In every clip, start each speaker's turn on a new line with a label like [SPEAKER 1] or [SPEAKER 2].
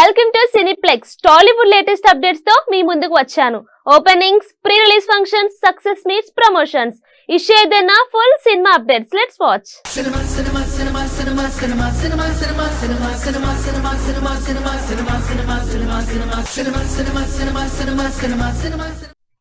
[SPEAKER 1] Welcome to Cineplex. Tollywood latest updates తో మీ ముందుకు వచ్చాను. Openings, pre release functions, success meets, promotions, ఇషేదైనా full cinema updates. Let's watch.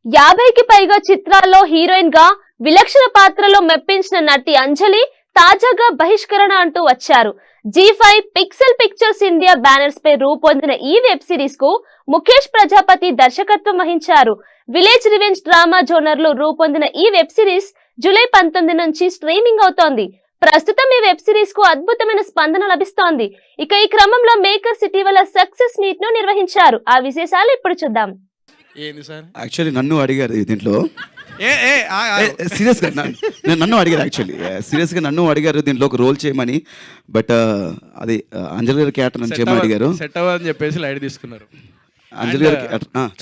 [SPEAKER 1] యాభైకి పైగా చిత్రాల్లో హీరోయిన్ గా విలక్షణ పాత్రలో మెప్పించిన నటి అంజలి తాజాగా బహిష్కరణ అంటూ వచ్చారు. G5 Pixel Pictures India banners పై రూపొందిన ఈ వెబ్ సిరీస్ కు ముఖేష్ ప్రజాపతి దర్శకత్వం వహించారు. విలేజ్ రివెంజ్ డ్రామా జోనర్ లో రూపొందిన ఈ వెబ్ సిరీస్ జూలై 19 నుంచి స్ట్రీమింగ్ అవుతోంది. ప్రస్తుతం ఈ వెబ్ సిరీస్ కు అద్భుతమైన స్పందన లభిస్తోంది. ఇక ఈ క్రమంలో మేకర్స్ ఇటీవల సక్సెస్ మీట్ ను నిర్వహించారు. ఆ విశేషాలు ఇప్పుడు చూద్దాం.
[SPEAKER 2] యాక్చువల్లీ నన్ను అడిగారు దీంట్లో సీరియస్గా నన్ను అడిగారు. యాక్చువల్లీ సీరియస్గా నన్ను అడిగారు దీంట్లో ఒక రోల్ చేయమని. బట్ అది అంజలి గారి క్యారెక్టర్ అని చెప్పి అడిగారు.
[SPEAKER 3] సెట్ అవ్వదని చెప్పేసి లైట్ తీసుకున్నారు.
[SPEAKER 2] అంజలి గారి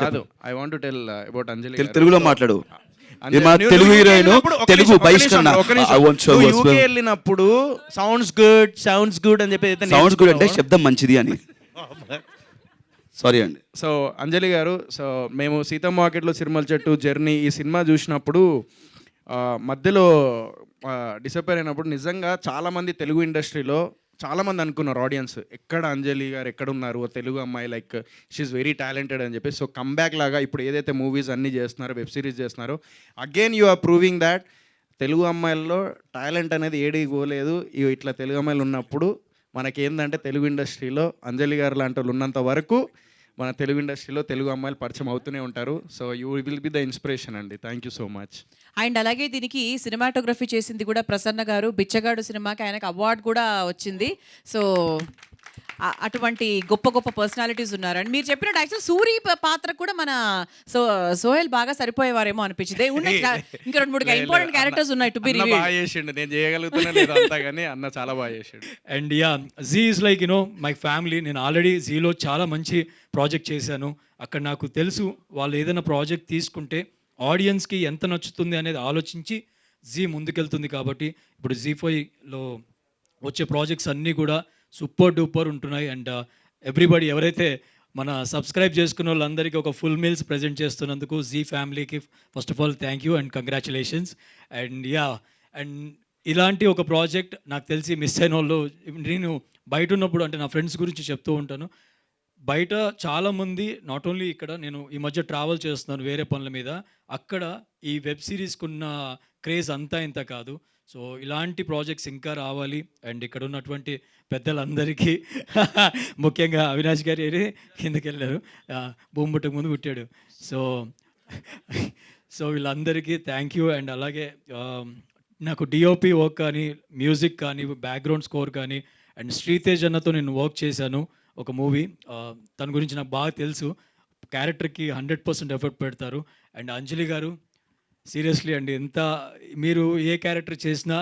[SPEAKER 3] కాదు, I want to tell about Anjali.
[SPEAKER 2] తెలుగులో మాట్లాడు. తెలుగు హీరోయిన్, తెలుగు బహిష్కరణ.
[SPEAKER 3] యూకే వెళ్ళినప్పుడు సౌండ్స్ గుడ్ అని చెప్పి
[SPEAKER 2] సౌండ్స్ గుడ్ అంటే శబ్దం మంచిది అని. సారీ అండి.
[SPEAKER 3] సో అంజలి గారు, సో మేము సీతమ్మ మార్కెట్లో సిరిమల చెట్టు జర్నీ ఈ సినిమా చూసినప్పుడు మధ్యలో డిసప్పేర్ అయినప్పుడు నిజంగా చాలామంది తెలుగు ఇండస్ట్రీలో చాలామంది అనుకున్నారు, ఆడియన్స్ ఎక్కడ అంజలి గారు ఎక్కడున్నారు, తెలుగు అమ్మాయి, లైక్ షీఈస్ వెరీ టాలెంటెడ్ అని చెప్పి. సో కమ్బ్యాక్ లాగా ఇప్పుడు ఏదైతే మూవీస్ అన్నీ చేస్తున్నారో, వెబ్ సిరీస్ చేస్తున్నారో, again you are proving that Telugu అమ్మాయిల్లో టాలెంట్ అనేది ఏడికి పోలేదు. ఇట్లా తెలుగు అమ్మాయిలు ఉన్నప్పుడు మనకేందంటే తెలుగు ఇండస్ట్రీలో అంజలి గారు లాంటి వాళ్ళు ఉన్నంత వరకు మన తెలుగు ఇండస్ట్రీలో తెలుగు అమ్మాయిలు పరిచయం అవుతూనే ఉంటారు. So you will be the inspiration అండి. Thank you so much.
[SPEAKER 4] And అలాగే దీనికి సినిమాటోగ్రఫీ చేసింది కూడా ప్రసన్న గారు. బిచ్చగాడు సినిమాకి ఆయనకు అవార్డు కూడా వచ్చింది. సో అటువంటి గొప్ప గొప్ప పర్సనాలిటీస్ ఉన్నారు. అండ్ మీరు చెప్పినట్టు యాక్చువల్ సూరి పాత్ర కూడా మన సోహెల్ బాగా సరిపోయేవారేమో అనిపించింది. ఇంకా 2-3 ఇంపార్టెంట్ క్యారెక్టర్స్ ఉన్నాయి టు బి రివీల్డ్.
[SPEAKER 3] బాగా చేసిండు, నేను చేయగలుగుతున్నా లేదు అంతా, కానీ అన్న చాలా బాగా చేసాడు.
[SPEAKER 5] And ya, Zee is like my family. నేను ఆల్రెడీ జీలో చాలా మంచి ప్రాజెక్ట్ చేశాను. అక్కడ నాకు తెలుసు వాళ్ళు ఏదైనా ప్రాజెక్ట్ తీసుకుంటే ఆడియన్స్కి ఎంత నచ్చుతుంది అనేది ఆలోచించి జీ ముందుకెళ్తుంది. కాబట్టి ఇప్పుడు G5లో వచ్చే ప్రాజెక్ట్స్ అన్నీ కూడా సూపర్ డూపర్ ఉంటున్నాయి. అండ్ ఎవ్రీబడి ఎవరైతే మన సబ్స్క్రైబ్ చేసుకున్న వాళ్ళందరికీ ఒక ఫుల్ మీల్స్ ప్రజెంట్ చేస్తున్నందుకు జీ ఫ్యామిలీకి first of all thank you and congratulations. And yeah, and ఇలాంటి ఒక ప్రాజెక్ట్ నాకు తెలిసి మిస్ అయిన వాళ్ళు, నేను బయట ఉన్నప్పుడు అంటే నా ఫ్రెండ్స్ గురించి చెప్తూ ఉంటాను, బయట చాలామంది నాట్ ఓన్లీ ఇక్కడ, నేను ఈ మధ్య ట్రావెల్ చేస్తున్నాను వేరే పనుల మీద, అక్కడ ఈ వెబ్ సిరీస్కి ఉన్న క్రేజ్ అంతా ఇంత కాదు. సో ఇలాంటి ప్రాజెక్ట్స్ ఇంకా రావాలి. అండ్ ఇక్కడ ఉన్నటువంటి పెద్దలందరికీ ముఖ్యంగా అవినాష్ గారి కిందకి వెళ్ళారు, భూమి పుట్టక ముందు పుట్టాడు. సో వీళ్ళందరికీ థ్యాంక్ యూ. అండ్ అలాగే నాకు డిఓపి వర్క్ కానీ, మ్యూజిక్ కానీ, బ్యాక్గ్రౌండ్ స్కోర్ కానీ, అండ్ శ్రీతేజ్ అన్నతో నేను వర్క్ చేశాను ఒక మూవీ. తన గురించి నాకు బాగా తెలుసు. క్యారెక్టర్కి 100% ఎఫర్ట్ పెడతారు. అండ్ అంజలి గారు సీరియస్లీ అండి, ఎంత మీరు ఏ క్యారెక్టర్ చేసినా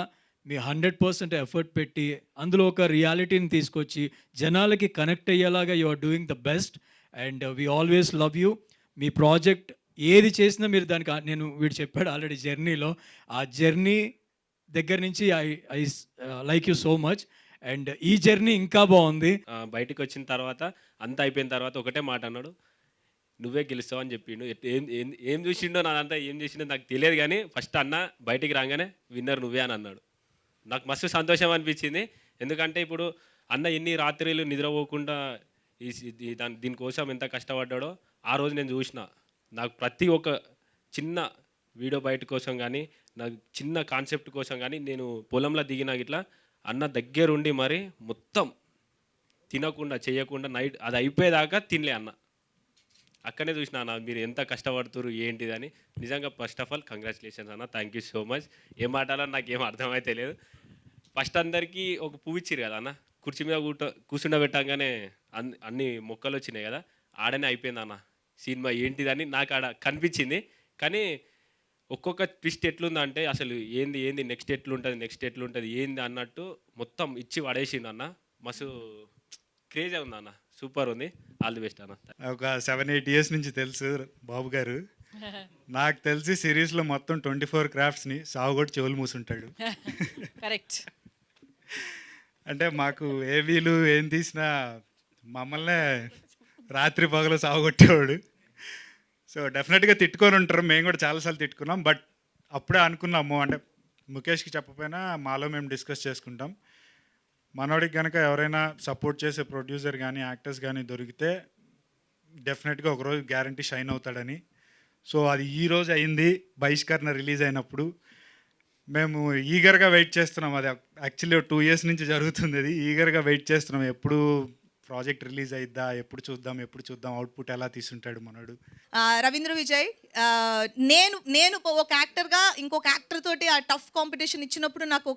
[SPEAKER 5] మీ 100% ఎఫర్ట్ పెట్టి అందులో ఒక రియాలిటీని తీసుకొచ్చి జనాలకి కనెక్ట్ అయ్యేలాగా you are doing the best. And we always love you. మీ ప్రాజెక్ట్ ఏది చేసినా మీరు దానికి, నేను వీడు చెప్పాడు ఆల్రెడీ జర్నీలో, ఆ జర్నీ దగ్గర నుంచి I like you so much. And ఈ జర్నీ ఇంకా బాగుంది.
[SPEAKER 6] బయటకు వచ్చిన తర్వాత అంతా అయిపోయిన తర్వాత ఒకటే మాట అన్నాడు, నువ్వే గెలుస్తావు అని చెప్పిండు. ఏం చూసిండో నాదంతా ఏం చేసిండో నాకు తెలియదు, కానీ ఫస్ట్ అన్న బయటికి రాగానే విన్నర్ నువ్వే అని అన్నాడు. నాకు మస్తు సంతోషం అనిపించింది. ఎందుకంటే ఇప్పుడు అన్న ఎన్ని రాత్రిలు నిద్రపోకుండా దీనికోసం ఎంత కష్టపడ్డాడో ఆ రోజు నేను చూసిన. నాకు ప్రతి ఒక్క చిన్న వీడియో బయట కోసం కానీ, నాకు చిన్న కాన్సెప్ట్ కోసం కానీ, నేను పొలంలో దిగినా ఇట్లా అన్న దగ్గరుండి మరి మొత్తం తినకుండా చేయకుండా నైట్ అది అయిపోయేదాకా తినలే అన్న. అక్కడనే చూసిన అన్న మీరు ఎంత కష్టపడుతున్నారు ఏంటిదని. నిజంగా ఫస్ట్ ఆఫ్ ఆల్ కంగ్రాచులేషన్స్ అన్న, థ్యాంక్ యూ సో మచ్. ఏం మాట్లాడాలో నాకేం అర్థమైతే లేదు. ఫస్ట్ అందరికీ ఒక పువ్వు ఇచ్చిరు కదా అన్న, కుర్చీ మీద కూర్చుండబెట్టంగానే అన్ని మొక్కలు వచ్చినాయి కదా, ఆడనే అయిపోయింది అన్న సినిమా ఏంటిదని నాకు ఆడ కనిపించింది. కానీ ఒక్కొక్క ట్విస్ట్ ఎట్లుందంటే అసలు ఏంది నెక్స్ట్ ఎట్లుంటుంది ఏంది అన్నట్టు మొత్తం ఇచ్చి పడేసింది అన్న. మస్తు క్రేజ్ ఉంది అన్న, సూపర్ ఉంది. ఆల్ ది బెస్ట్ అన్న.
[SPEAKER 7] ఒక 7-8 ఇయర్స్ నుంచి తెలుసు బాబు గారు. నాకు తెలిసి సిరీస్లో మొత్తం 24 క్రాఫ్ట్స్ని సాగుగొట్టి చెవులు మూసుంటాడు.
[SPEAKER 4] కరెక్ట్.
[SPEAKER 7] అంటే మాకు ఏవీలు ఏం తీసినా మమ్మల్నే రాత్రి పగలు సాగుకొట్టేవాడు. సో డెఫినెట్గా తిట్టుకొని ఉంటారు, మేము కూడా చాలాసార్లు తిట్టుకున్నాం. బట్ అప్పుడే అనుకున్నాము, అంటే ముఖేష్కి చెప్పకపోయినా మాలో మేము డిస్కస్ చేసుకుంటాం, మనోడికి కనుక ఎవరైనా సపోర్ట్ చేసే ప్రొడ్యూసర్ కానీ యాక్టర్స్ కానీ దొరికితే డెఫినెట్గా ఒకరోజు గ్యారంటీ షైన్ అవుతాడని. సో అది ఈరోజు అయింది, బహిష్కరణ రిలీజ్ అయినప్పుడు. మేము ఈగర్గా వెయిట్ చేస్తున్నాం. అది యాక్చువల్లీ 2 years నుంచి జరుగుతుంది. అది ఈగర్గా వెయిట్ చేస్తున్నాం, ఎప్పుడు ప్రాజెక్ట్ రిలీజ్ అయిద్దా, ఎప్పుడు చూద్దాం అవుట్పుట్ ఎలా తీసుంటాడు మనోడు.
[SPEAKER 8] రవీంద్ర విజయ్, నేను ఒక యాక్టర్గా ఇంకొక యాక్టర్ తోటి ఆ టఫ్ కాంపిటీషన్ ఇచ్చినప్పుడు నాకు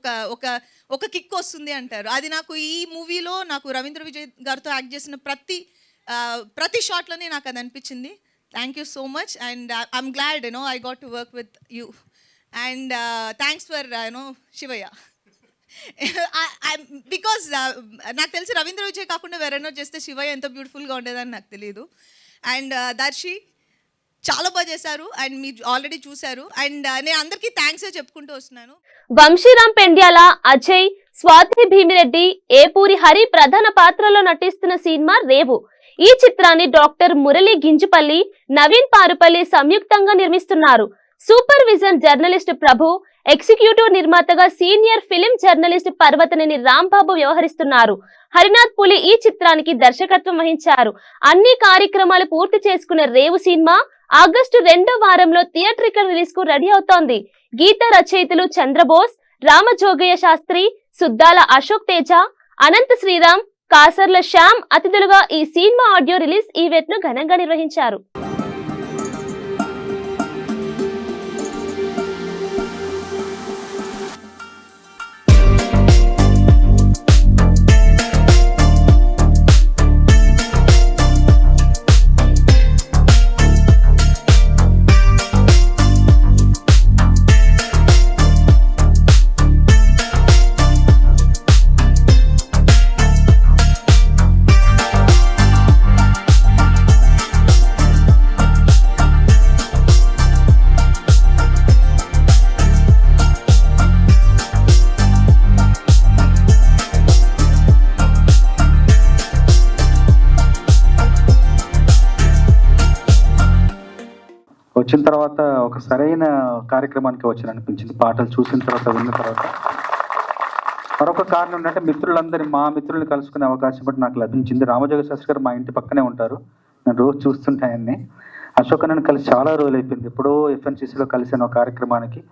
[SPEAKER 8] ఒక కిక్ వస్తుంది అంటారు. అది నాకు ఈ మూవీలో నాకు రవీంద్ర విజయ్ గారితో యాక్ట్ చేసిన ప్రతి షాట్లోనే నాకు అది అనిపించింది. Thank you so much and I'm glad I got to work with you and thanks for Shivayya. Because నాకు తెలిసి రవీంద్ర విజయ్ కాకుండా వేరెన్నో చేస్తే శివయ్య ఎంత బ్యూటిఫుల్గా ఉండేదని నాకు తెలియదు. అండ్ దర్శి చాలా బాగా చేశారు అండ్ మీరు ఆల్రెడీ చూశారు అండ్ నేను అందరికీ థ్యాంక్స్ చెప్పుకుంటూ వస్తున్నాను.
[SPEAKER 1] వంశీరామ్ పెండ్యాల, అజయ్, స్వాతి భీమిరెడ్డి, ఏపూరి హరి ప్రధాన పాత్రలో నటిస్తున్న సినిమా రేవు. ఈ చిత్రాన్ని డాక్టర్ మురళి గింజుపల్లి, నవీన్ పారుపల్లి సంయుక్తంగా నిర్మిస్తున్నారు. సూపర్విజన్ జర్నలిస్ట్ ప్రభు, ఎగ్జిక్యూటివ్ నిర్మాతగా senior film journalist Parvathaneni Rambabu వ్యవహరిస్తున్నారు. హరినాథ్ పులి ఈ చిత్రానికి దర్శకత్వం వహించారు. అన్ని కార్యక్రమాలు పూర్తి చేసుకున్న రేవు సినిమా ఆగస్టు 2వ వారంలో థియేట్రికల్ రిలీజ్ కు రెడీ అవుతోంది. గీత రచయితలు చంద్రబోస్, రామజోగయ్య శాస్త్రి, సుద్దాల అశోక్ తేజ, అనంత శ్రీరామ్, కాసర్ల శ్యామ్ అతిథులుగా ఈ సినిమా ఆడియో రిలీజ్ ఈవెంట్ ను ఘనంగా నిర్వహించారు.
[SPEAKER 9] వచ్చిన తర్వాత ఒక సరైన కార్యక్రమానికి వచ్చి అనిపించింది. పాటలు చూసిన తర్వాత, విన్న తర్వాత. మరొక కారణం ఏంటంటే మా మిత్రుల్ని కలుసుకునే అవకాశం బట్టి నాకు లభించింది. రామజోగ శాస్త్రి గారు మా ఇంటి పక్కనే ఉంటారు, నేను రోజు చూస్తుంటాయన్ని. అశోక్ నన్ను కలిసి చాలా రోజులు అయిపోయింది. ఎప్పుడో FNCCలో కలిసాను కార్యక్రమానికి.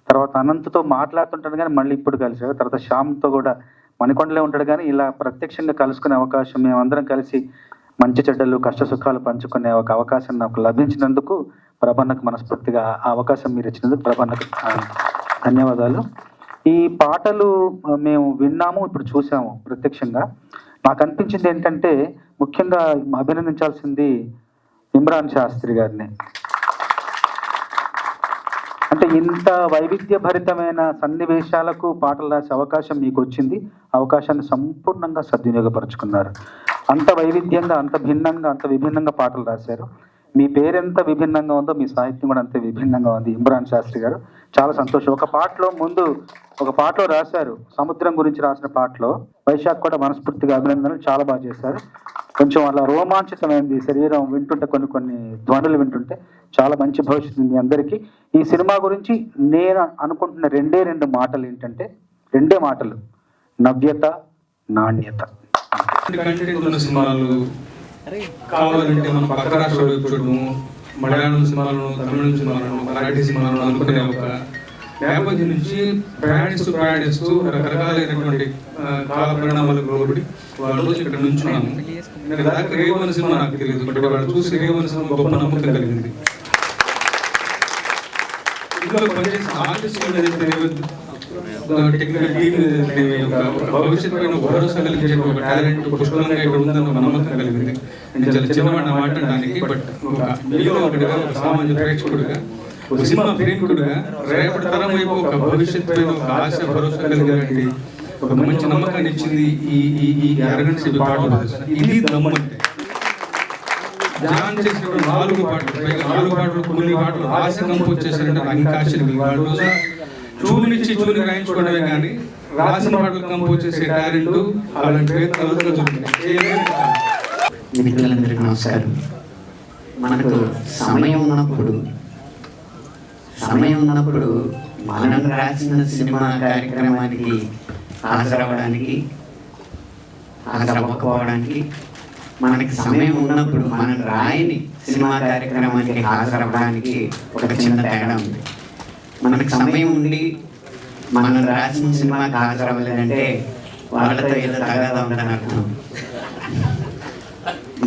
[SPEAKER 9] తర్వాత అనంతతో మాట్లాడుతుంటాను కానీ మళ్ళీ ఇప్పుడు కలిసాడు. తర్వాత శ్యామ్తో కూడా మణికొండలే ఉంటాడు కానీ ఇలా ప్రత్యక్షంగా కలుసుకునే అవకాశం, మేమందరం కలిసి మంచి చెడ్డలు కష్ట సుఖాలు పంచుకునే ఒక అవకాశం నాకు లభించినందుకు ప్రభన్నకు మనస్ఫూర్తిగా ఆ అవకాశం మీరు ఇచ్చినందుకు ప్రభన్నకు ధన్యవాదాలు. ఈ పాటలు మేము విన్నాము, ఇప్పుడు చూసాము ప్రత్యక్షంగా. నాకు అనిపించింది ఏంటంటే ముఖ్యంగా అభినందించాల్సింది ఇమ్రాన్ శాస్త్రి గారిని. అంటే ఇంత వైవిధ్యభరితమైన సన్నివేశాలకు పాటలు రాసే అవకాశం మీకు వచ్చింది. అవకాశాన్ని సంపూర్ణంగా సద్వినియోగపరుచుకున్నారు. అంత వైవిధ్యంగా, అంత భిన్నంగా, అంత విభిన్నంగా పాటలు రాశారు. మీ పేరెంత విభిన్నంగా ఉందో మీ సాహిత్యం కూడా అంతే విభిన్నంగా ఉంది. ఇమ్రాన్ శాస్త్రి గారు చాలా సంతోషం. ఒక పాటలో రాశారు, సముద్రం గురించి రాసిన పాటలో. వైశాఖ్ కూడా మనస్ఫూర్తిగా అభినందనలు, చాలా బాగా చేశారు. కొంచెం అలా రోమాంచితమైంది శరీరం వింటుంటే, కొన్ని ధ్వనులు వింటుంటే. చాలా మంచి భవిష్యత్తు ఉంది అందరికీ. ఈ సినిమా గురించి నేను అనుకుంటున్న రెండే మాటలు ఏంటంటే, రెండే మాటలు: నవ్యత, నాణ్యత.
[SPEAKER 3] సినిమాలు కావాలంటే మనం పక్క రాష్ట్రాలు చూడము, మలయాళం సినిమాలను, తమిళ సినిమాలను, మరాఠీ సినిమాలను అనుకునే ఒక నేపథ్యం నుంచి ప్రయాణిస్తూ రకరకాలైనటువంటి కాల పరిణామాలకు లోబడి వాళ్ళ రోజు ఇక్కడ నుంచున్నాము. నేను దాకా రేవన్న సినిమా నాకు తెలియదు, బట్ వాళ్ళు చూసి రేవన్న సినిమా గొప్ప నమ్మకం కలిగింది. ఇందులో పనిచేసిన ఆర్టిస్ట్ టెక్నికల్ టీమ్ భవిష్యత్తు పైన భరోసా కలిగించే ఒక టాలెంట్ పుష్కలంగా ఇక్కడ ఉందని ఒక నమ్మకం కలిగింది. నేను చాలా చిన్నవాడిని మాట్లాడడానికి, బట్ మీలో ఒకటిగా, ఒక సామాన్య ప్రేక్షకుడిగా, ఒక సినిమా ప్రేమికుడిగా, రేపటి తరం వైపు ఒక భవిష్యత్తు పైన ఒక ఆశ భరోసా కలిగినటువంటి ఒక మంచి నమ్మకాన్ని ఇచ్చింది ఈ అరగంట సేపు పాటలు. ఇది దమ్మంటే ధ్యానం చేసినప్పుడు 4 పాటలు కొన్ని పాటలు ఆశ కంపోజ్ చేశారంటే నాకు ఇంకా ఆశ్చర్యం. వాళ్ళ రోజు చూనిచ్చి రాయించుకోవడమే కానీ రాసిన పాటలు కంపోజ్ చేసే టాలెంట్ అలాంటి
[SPEAKER 10] మిత్రులందరికీ నమస్కారం. మనకు సమయం ఉన్నప్పుడు మనం రాసిన సినిమా కార్యక్రమానికి హాజరవ్వకపోవడానికి, మనకి సమయం ఉన్నప్పుడు మనం రాయని సినిమా కార్యక్రమానికి హాజరవ్వడానికి ఒక చిన్న తేడా ఉంది. మనకి సమయం ఉండి మనం రాసిన సినిమాకి హాజరవ్వలేదంటే వాళ్ళతో ఏదో తగాదా ఉందని అర్థం.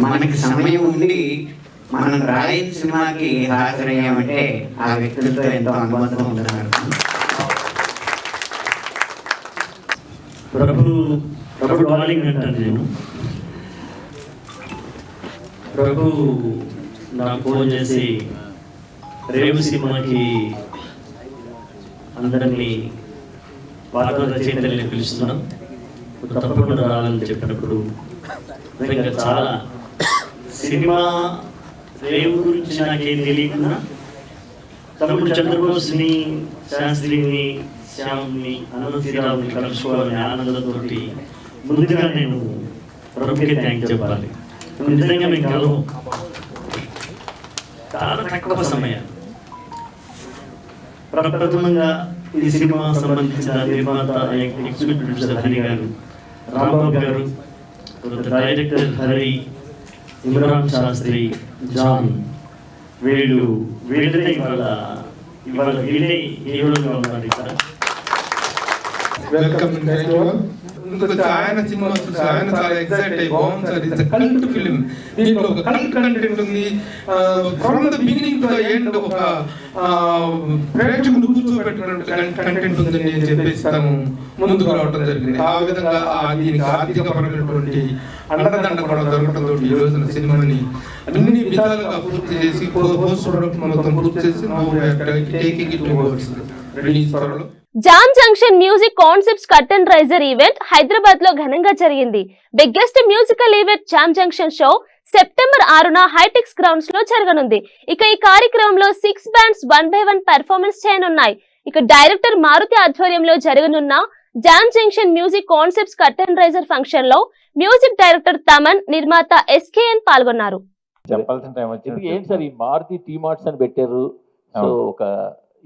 [SPEAKER 10] మనకి సమయం ఉండి మనం రాయని సినిమాకి హాజరయ్యామంటే ఆ వ్యక్తులతో ఎంతో అనుబంధం ఉందని అర్థం.
[SPEAKER 11] ప్రభు డార్లింగ్ అంటాను నేను. ప్రభు నాకు ఫోన్ చేసి రేవు సినిమాకి అందరినీ పాత్ర రచయితల్ని పిలుస్తున్నాం, తప్పకుండా రావాలని చెప్పినప్పుడు నిజంగా చాలా సినిమా రేవు గురించి నాకేం తెలియకుండా తమ్ముడు చంద్రబోస్ని, శాస్త్రిని, శ్యామ్ని, అనంతరావుని కలుసుకోవాలని ఆనందంతో ముందుగా నేను ప్రభుకి థ్యాంక్ చెప్పాలి. నిజంగా మేము కలవు చాలా తక్కువ సమయం. ప్రప్రథమంగా ఈ సినిమా సంబంధించిన నిర్మాత ఎగ్జిక్యూటివ్ ప్రొడ్యూసర్ హరి గారు, రాంబాబు గారు, డైరెక్టర్ హరి, ఇమ్రాన్ శాస్త్రి, జాన్, వీళ్ళే ఇవాళ వీళ్ళే హీరోలుగా ఉన్నారు ఇక్కడ.
[SPEAKER 12] వెల్కమ్. ఆయన సినిమా చూసి ఆయన చాలా ఎక్సైట్ అయ్యి బాగుంది సార్, ఇట్స్ కల్ట్ ఫిలిం, దీంట్లో ఒక కల్ట్ కంటెంట్ ఉంది, from the beginning to the end ఒక ప్రేక్షకులు కూర్చోబెట్టినట్టు కంటెంట్ ఉందని నేను చెప్పేసి తను ముందుకు రావడం జరిగింది. ఆ విధంగా దీనికి ఆర్థికపరమైనటువంటి అండదండ కూడా దొరకడంతో ఈ రోజున సినిమాని అన్ని విధాలుగా పూర్తి చేసి పోస్ట్ ప్రొడక్షన్ మొత్తం పూర్తి చేసి టేకింగ్ ఇట్ టువర్డ్స్ రిలీజ్ త్వరలో.
[SPEAKER 1] Jam Junction music concepts curtain raiser event Hyderabad లో ఘనంగా జరిగింది. Biggest musical event Jam Junction show September 6న హైటెక్స్ గ్రౌండ్స్ లో జరగనుంది. ఇక ఈ కార్యక్రమంలో 6 బ్యాండ్స్ 1 by 1 పెర్ఫార్మెన్స్ చేయనున్నాయి. ఇక డైరెక్టర్ మారుతి ఆధ్వర్యంలో జరగనున్న jam Junction music concepts curtain raiser function లో మ్యూజిక్ డైరెక్టర్ తమన్, నిర్మాత SKN పాల్గొన్నారు.
[SPEAKER 13] చెప్పాల్సిన టైం వచ్చింది. ఏంటి సార్ ఈ మారుతి టీ మార్ట్స్ అని పెట్టారు, సో ఒక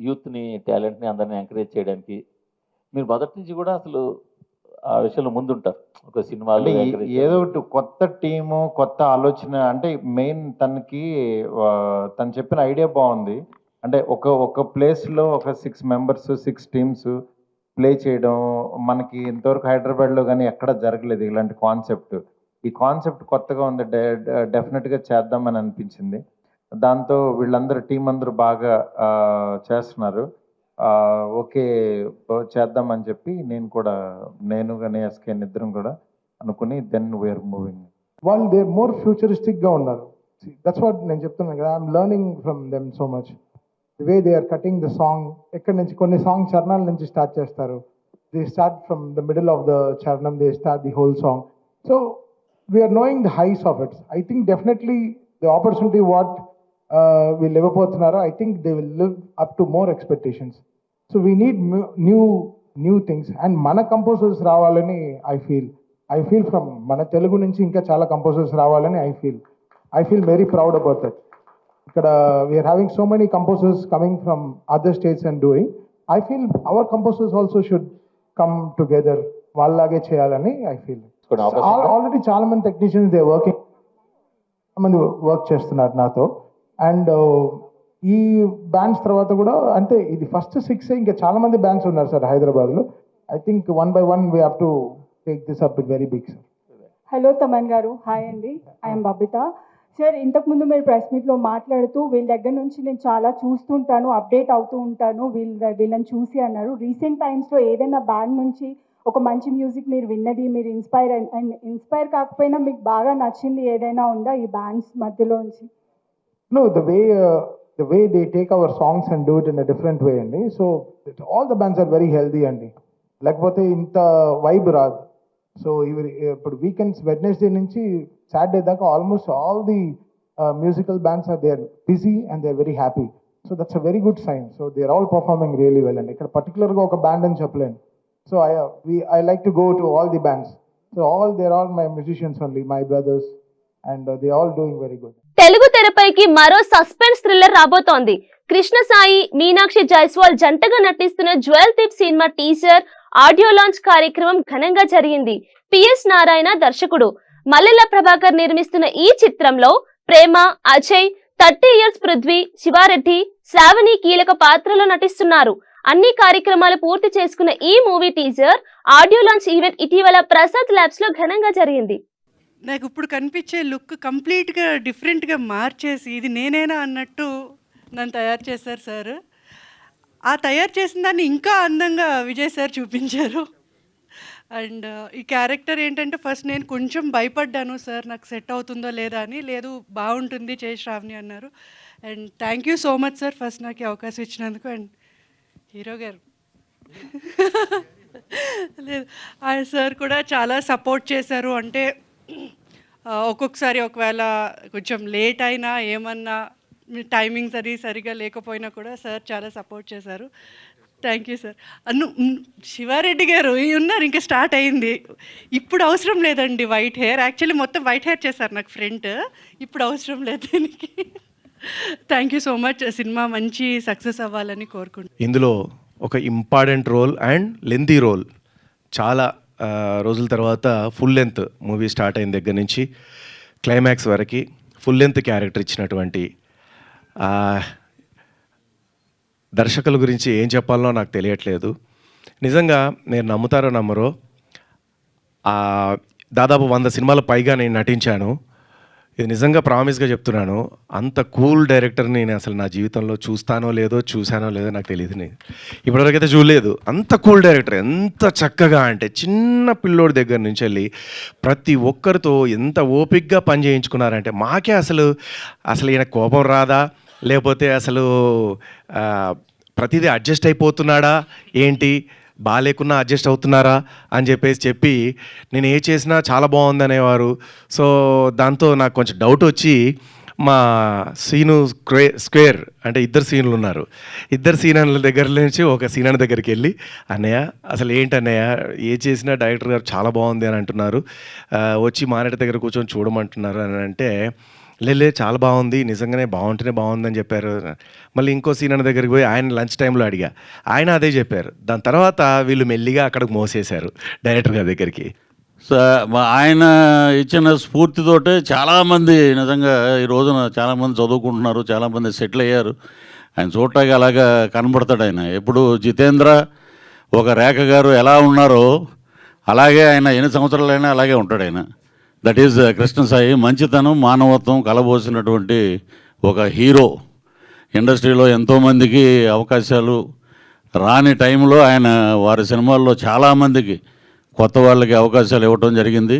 [SPEAKER 13] యూత్ని, టాలెంట్ని అందరినీ ఎంకరేజ్ చేయడానికి మీరు మొదటి నుంచి కూడా అసలు ఆ విషయంలో ముందుంటారు. ఒక సినిమాలో
[SPEAKER 14] ఏదో ఒకటి కొత్త టీము, కొత్త ఆలోచన. అంటే మెయిన్ తను చెప్పిన ఐడియా బాగుంది. అంటే ఒక ప్లేస్లో ఒక 6 members 6 teams ప్లే చేయడం మనకి ఇంతవరకు హైదరాబాద్లో కానీ ఎక్కడ జరగలేదు ఇలాంటి కాన్సెప్ట్. ఈ కాన్సెప్ట్ కొత్తగా ఉంది, డెఫినెట్గా చేద్దామని అనిపించింది. దాంతో వీళ్ళందరూ టీం అందరూ బాగా చేస్తున్నారు. ఓకే చేద్దామని చెప్పి నేను కానీ SKN ఇద్దరం కూడా అనుకుని దెన్ వీఆర్ మూవింగ్.
[SPEAKER 12] వాళ్ళు దే మోర్ ఫ్యూచరిస్టిక్గా ఉన్నారు. దట్స్ వాట్ నేను చెప్తున్నాను కదా, I'm learning from them so much. The way they are cutting the song, ఎక్కడి నుంచి కొన్ని సాంగ్ చరణాల నుంచి స్టార్ట్ చేస్తారు. They start from the middle of the చరణం, they start the whole song. So we're knowing the highs of it. I think definitely the opportunity what వీళ్ళు ఇవ్వబోతున్నారో, I think they will live up to more expectations. So we need new things. And మన composers రావాలని I feel from మన తెలుగు నుంచి ఇంకా చాలా composers రావాలని I feel very proud about that. ఇక్కడ we're having so many composers coming from other states and doing. I feel our composers also should come together, వాళ్ళలాగే చేయాలని ఐ ఫీల్. ఆల్రెడీ చాలా మంది టెక్నీషియన్స్ దే వర్కింగ్, మంది work చేస్తున్నారు నాతో. And ఈ bands తర్వాత కూడా అంటే ఇది ఫస్ట్ 6, ఇంకా చాలా మంది బ్యాండ్స్ ఉన్నారు సార్ హైదరాబాద్లో. I think 1 by 1 we have to take this up it very big sir.
[SPEAKER 15] Hello Thaman garu, hi అండి, ఐఎమ్ బబిత. సార్ ఇంతకుముందు మీరు ప్రెస్ మీట్లో మాట్లాడుతూ వీళ్ళ దగ్గర నుంచి నేను చాలా చూస్తుంటాను, అప్డేట్ అవుతూ ఉంటాను వీళ్ళని చూసి అన్నారు. రీసెంట్ టైమ్స్లో ఏదైనా బ్యాండ్ నుంచి ఒక మంచి మ్యూజిక్ మీరు విన్నది, మీరు ఇన్స్పైర్ కాకపోయినా మీకు బాగా నచ్చింది ఏదైనా ఉందా ఈ bands మధ్యలోంచి?
[SPEAKER 12] No, the way they take our songs and do it in a different way అండి. So all the bands are very healthy అండి, లేకపోతే ఇంత వైబ్ రాదు. సో ఇప్పుడు వీకెండ్స్ వెడ్నెస్డే నుంచి సాటర్డే దాకా almost all the musical bands are they are busy and they are very happy. So that's a very good sign. So they are all performing really well అండి. ఇక్కడ పర్టికులర్గా ఒక band అని చెప్పలేను. So I like to go to all the bands. So they are all my musicians only, my brothers. and they all doing very good.
[SPEAKER 1] Telugu తెరపైకి మరో suspense thriller రాబోతోంది. కృష్ణ సాయి, మీనాక్షి జైస్వాల్ జంటగా నటిస్తున్న Jewel Thief cinema teaser audio launch కార్యక్రమం ఘనంగా జరిగింది. PS Narayana దర్శకుడు, మల్లెల ప్రభాకర్ నిర్మిస్తున్న ఈ చిత్రంలో ప్రేమ, అజయ్, 30 ఇయర్స్ పృథ్వీ, శివారెడ్డి, శ్రావణి కీలక పాత్రలో నటిస్తున్నారు. అన్ని కార్యక్రమాలు పూర్తి చేసుకున్న ఈ movie teaser audio launch event ఇటీవల ప్రసాద్ ల్యాబ్స్ లో ఘనంగా జరిగింది.
[SPEAKER 16] నాకు ఇప్పుడు కనిపించే లుక్ కంప్లీట్గా డిఫరెంట్గా మార్చేసి ఇది నేనేనా అన్నట్టు నన్ను తయారు చేశారు సార్. ఆ తయారు చేసిన దాన్ని ఇంకా అందంగా విజయ్ సార్ చూపించారు. అండ్ ఈ క్యారెక్టర్ ఏంటంటే ఫస్ట్ నేను కొంచెం భయపడ్డాను సార్, నాకు సెట్ అవుతుందో లేదా అని. లేదు బాగుంటుంది చేయి శ్రావణి అన్నారు. And thank you so much sir first నాకు ఈ అవకాశం ఇచ్చినందుకు. అండ్ హీరో గారు లేదు ఆయన సార్ కూడా చాలా సపోర్ట్ చేశారు. అంటే ఒక్కొక్కసారి ఒకవేళ కొంచెం లేట్ అయినా ఏమన్నా టైమింగ్స్ అది సరిగా లేకపోయినా కూడా సార్ చాలా సపోర్ట్ చేశారు. Thank you sir. శివారెడ్డి గారు ఉన్నారు, ఇంకా స్టార్ట్ అయింది. ఇప్పుడు అవసరం లేదండి వైట్ హెయిర్, యాక్చువల్లీ మొత్తం వైట్ హెయిర్ చేశారు నాకు ఫ్రంట్, ఇప్పుడు అవసరం లేదు దీనికి. Thank you so much. Cinema మంచి సక్సెస్ అవ్వాలని కోరుకుంటున్నాను.
[SPEAKER 17] ఇందులో ఒక important role and lengthy role, చాలా రోజుల తర్వాత ఫుల్ లెంత్ మూవీ స్టార్ట్ అయిన దగ్గర నుంచి క్లైమాక్స్ వరకు ఫుల్ లెంత్ క్యారెక్టర్ ఇచ్చినటువంటి దర్శకుల గురించి ఏం చెప్పాలనో నాకు తెలియట్లేదు. నిజంగా నేను నమ్ముతారో నమ్మరో దాదాపు 100 సినిమాల పైగా నేను నటించాను. ఇది నిజంగా ప్రామిస్గా చెప్తున్నాను, అంత కూల్ డైరెక్టర్ని నేను అసలు నా జీవితంలో చూసానో లేదో నాకు తెలియదు. నేను ఇప్పటివరకైతే చూడలేదు. అంత కూల్ డైరెక్టర్, ఎంత చక్కగా అంటే చిన్న పిల్లోడి దగ్గర నుంచి వెళ్ళి ప్రతి ఒక్కరితో ఎంత ఓపిక్గా పని చేయించుకున్నారంటే మాకే అసలు ఈయన కోపం రాదా, లేకపోతే అసలు ప్రతిదీ అడ్జస్ట్ అయిపోతున్నాడా ఏంటి, బాగాలేకున్నా అడ్జస్ట్ అవుతున్నారా అని చెప్పి నేను ఏ చేసినా చాలా బాగుంది అనేవారు. సో దాంతో నాకు కొంచెం డౌట్ వచ్చి మా సీను స్క్వేర్ అంటే 2 సీన్లు ఉన్నారు, 2 సీనర్ల దగ్గర నుంచి ఒక సీనర్ దగ్గరికి వెళ్ళి అన్నయ్య అసలు ఏంటి అన్నయ్య ఏ చేసినా డైరెక్టర్ గారు చాలా బాగుంది అని అంటున్నారు, వచ్చి మానేట దగ్గర కూర్చొని చూడమంటున్నారు అని అంటే లేదు చాలా బాగుంది, నిజంగానే బాగుంటేనే బాగుందని చెప్పారు. మళ్ళీ ఇంకో సీనర్ దగ్గరికి పోయి ఆయన లంచ్ టైంలో అడిగా, ఆయన అదే చెప్పారు. దాని తర్వాత వీళ్ళు మెల్లిగా అక్కడికి మోసేశారు డైరెక్టర్ గారి దగ్గరికి.
[SPEAKER 18] ఆయన ఇచ్చిన స్ఫూర్తితోటే చాలామంది నిజంగా ఈ రోజున చాలామంది చదువుకుంటున్నారు, చాలామంది సెటిల్ అయ్యారు. ఆయన చూడటానికి అలాగా కనబడతాడు. ఆయన ఎప్పుడు జితేంద్ర, ఒక రేఖ గారు ఎలా ఉన్నారో అలాగే ఆయన ఎన్ని సంవత్సరాలైనా అలాగే ఉంటాడు ఆయన. That is Krishna Sai. మంచితనం, మానవత్వం కలబోసినటువంటి ఒక హీరో. ఇండస్ట్రీలో ఎంతోమందికి అవకాశాలు రాని టైంలో ఆయన వారి సినిమాల్లో చాలామందికి కొత్త వాళ్ళకి అవకాశాలు ఇవ్వటం జరిగింది.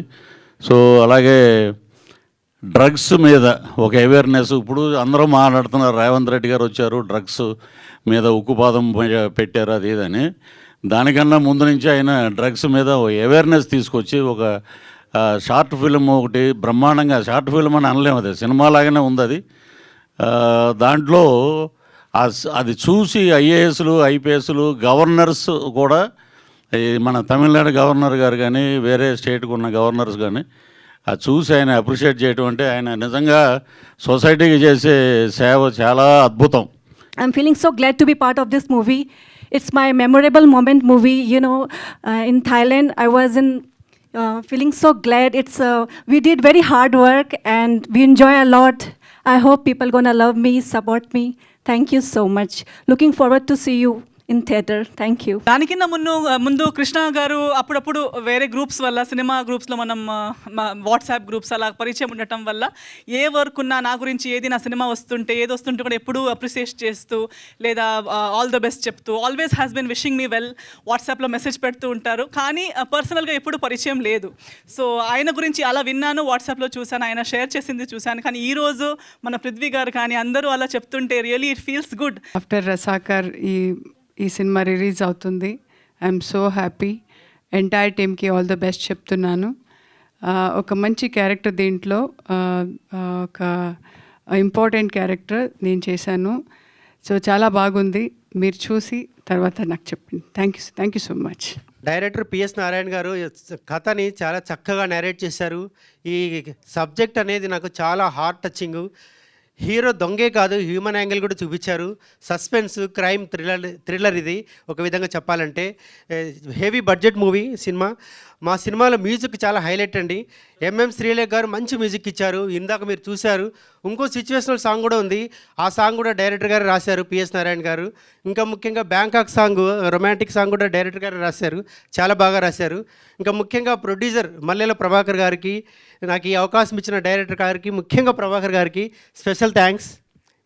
[SPEAKER 18] సో అలాగే డ్రగ్స్ మీద ఒక అవేర్నెస్ ఇప్పుడు అందరూ మాట్లాడుతున్నారు. రేవంత్ రెడ్డి గారు వచ్చారు, డ్రగ్స్ మీద ఉక్కుపాదం పెట్టారు అది ఇదని. దానికన్నా ముందు నుంచి ఆయన డ్రగ్స్ మీద అవేర్నెస్ తీసుకొచ్చి ఒక షార్ట్ ఫిల్మ్ ఒకటి బ్రహ్మాండంగా, షార్ట్ ఫిల్మ్ అని అనలేము, అది సినిమా లాగానే ఉంది అది. దాంట్లో అది చూసి ఐఏఎస్లు, ఐపీఎస్లు, గవర్నర్స్ కూడా, మన తమిళనాడు గవర్నర్ గారు కానీ వేరే స్టేట్కి ఉన్న గవర్నర్స్ కానీ అది చూసి ఆయన అప్రిషియేట్ చేయటం అంటే ఆయన నిజంగా సొసైటీకి చేసే సేవ చాలా అద్భుతం.
[SPEAKER 15] I'm feeling so glad to be part of this movie. It's my memorable moment movie. You know, in Thailand, I was feeling so glad. We did very hard work and we enjoy a lot. I hope people gonna love me, support me. Thank you so much. Looking forward to see you in theater. Thank you.
[SPEAKER 16] దానికింద ముందు కృష్ణ గారు అప్పుడప్పుడు వేరే groups వల్ల, cinema గ్రూప్స్లో మనం WhatsApp groups అలా పరిచయం ఉండటం వల్ల ఏ వర్క్ ఉన్నా నా గురించి నా సినిమా వస్తుంటే కూడా ఎప్పుడూ అప్రిషియేట్ చేస్తూ లేదా ఆల్ ద బెస్ట్ చెప్తూ always has been wishing me well వాట్సాప్లో మెసేజ్ పెడుతూ ఉంటారు. కానీ పర్సనల్గా ఎప్పుడు పరిచయం లేదు. సో ఆయన గురించి అలా విన్నాను, వాట్సాప్లో చూశాను, ఆయన షేర్ చేసింది చూశాను. కానీ ఈరోజు మన పృథ్వీ గారు కానీ అందరూ అలా చెప్తుంటే really it feels good. After Razakar ఈ సినిమా రిలీజ్ అవుతుంది. I'm so happy. ఎంటైర్ టీమ్కి ఆల్ ద బెస్ట్ చెప్తున్నాను. ఒక మంచి క్యారెక్టర్ దీంట్లో, ఒక ఇంపార్టెంట్ క్యారెక్టర్ నేను చేశాను. సో చాలా బాగుంది. మీరు చూసి తర్వాత నాకు చెప్పండి. Thank you so much.
[SPEAKER 19] Director PS Narayana గారు కథని చాలా చక్కగా నేరేట్ చేశారు. ఈ సబ్జెక్ట్ అనేది నాకు చాలా హార్ట్ టచింగ్. హీరో దొంగే కాదు, హ్యూమన్ యాంగిల్ కూడా చూపించారు. సస్పెన్స్, క్రైమ్, థ్రిల్లర్ ఇది ఒక విధంగా చెప్పాలంటే. Heavy budget movie cinema. మా సినిమాలో మ్యూజిక్ చాలా హైలైట్ అండి. ఎంఎం శ్రీలేఖ్ గారు మంచి మ్యూజిక్ ఇచ్చారు, ఇందాక మీరు చూశారు. ఇంకో సిచ్యువేషనల్ సాంగ్ కూడా ఉంది, ఆ సాంగ్ కూడా డైరెక్టర్ గారు రాశారు, పిఎస్ నారాయణ గారు. ఇంకా ముఖ్యంగా బ్యాంకాక్ సాంగ్, రొమాంటిక్ సాంగ్ కూడా డైరెక్టర్ గారు రాశారు, చాలా బాగా రాశారు. ఇంకా ముఖ్యంగా ప్రొడ్యూసర్ మల్లెల ప్రభాకర్ గారికి, నాకు ఈ అవకాశం ఇచ్చిన డైరెక్టర్ గారికి, ముఖ్యంగా ప్రభాకర్ గారికి స్పెషల్ థ్యాంక్స్.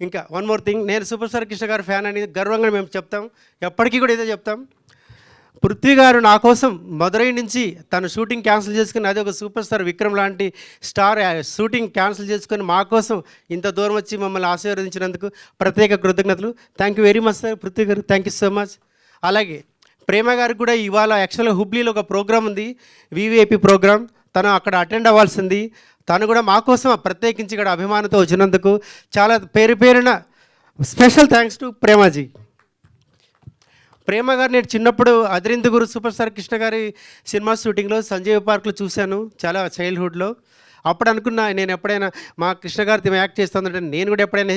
[SPEAKER 19] ఇంకా వన్ మోర్ థింగ్, నేను సూపర్ స్టార్ కృష్ణ గారి ఫ్యాన్ అని గర్వంగా మేము చెప్తాం, ఎప్పటికీ కూడా ఇదే చెప్తాం. పృథ్వీ గారు నా కోసం మదురై నుంచి తను షూటింగ్ క్యాన్సిల్ చేసుకుని, అదే ఒక సూపర్ స్టార్ విక్రమ్ లాంటి స్టార్ షూటింగ్ క్యాన్సిల్ చేసుకొని మా కోసం ఇంత దూరం వచ్చి మమ్మల్ని ఆశీర్వదించినందుకు ప్రత్యేక కృతజ్ఞతలు. Thank you very much sir Prithvi గారు, థ్యాంక్ యూ సో మచ్. అలాగే ప్రేమ గారికి కూడా ఇవాళ యాక్చువల్గా హుబ్లీలో ఒక ప్రోగ్రామ్ ఉంది, వివిఐపి ప్రోగ్రామ్, తను అక్కడ అటెండ్ అవ్వాల్సింది. తను కూడా మా కోసం ప్రత్యేకించి ఇక్కడ అభిమానంతో వచ్చినందుకు చాలా పేరున స్పెషల్ థ్యాంక్స్ టు ప్రేమాజీ. ప్రేమ గారు నేను చిన్నప్పుడు అదిరిందుగురు సూపర్ స్టార్ కృష్ణ గారి సినిమా షూటింగ్లో సంజయ్ పార్క్లో చూశాను, చాలా చైల్డ్హుడ్లో. అప్పుడు అనుకున్నా నేను ఎప్పుడైనా మా కృష్ణ గారితో యాక్ట్ చేస్తుందంటే నేను కూడా ఎప్పుడైనా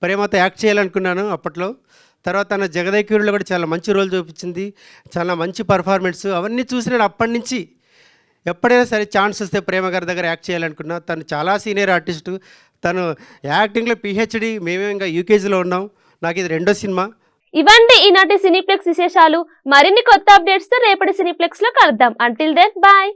[SPEAKER 19] ప్రేమతో యాక్ట్ చేయాలనుకున్నాను అప్పట్లో. తర్వాత తన జగదేక్యూరులో కూడా చాలా మంచి రోల్ చూపించింది, చాలా మంచి పర్ఫార్మెన్స్. అవన్నీ చూసి నేను అప్పటి నుంచి ఎప్పుడైనా సరే ఛాన్స్ వస్తే ప్రేమ గారి దగ్గర యాక్ట్ చేయాలనుకున్నా. తను చాలా సీనియర్ ఆర్టిస్టు, తను యాక్టింగ్లో పిహెచ్డి, మేమే ఇంకా యూకేజీలో ఉన్నాం. నాకు ఇది 2వ సినిమా.
[SPEAKER 1] ఇవండి ఈనాటి సినీప్లెక్స్ విశేషాలు. మరిన్ని కొత్త అప్డేట్స్ తో రేపటి సినీప్లెక్స్ లో కలుద్దాం. Until then bye.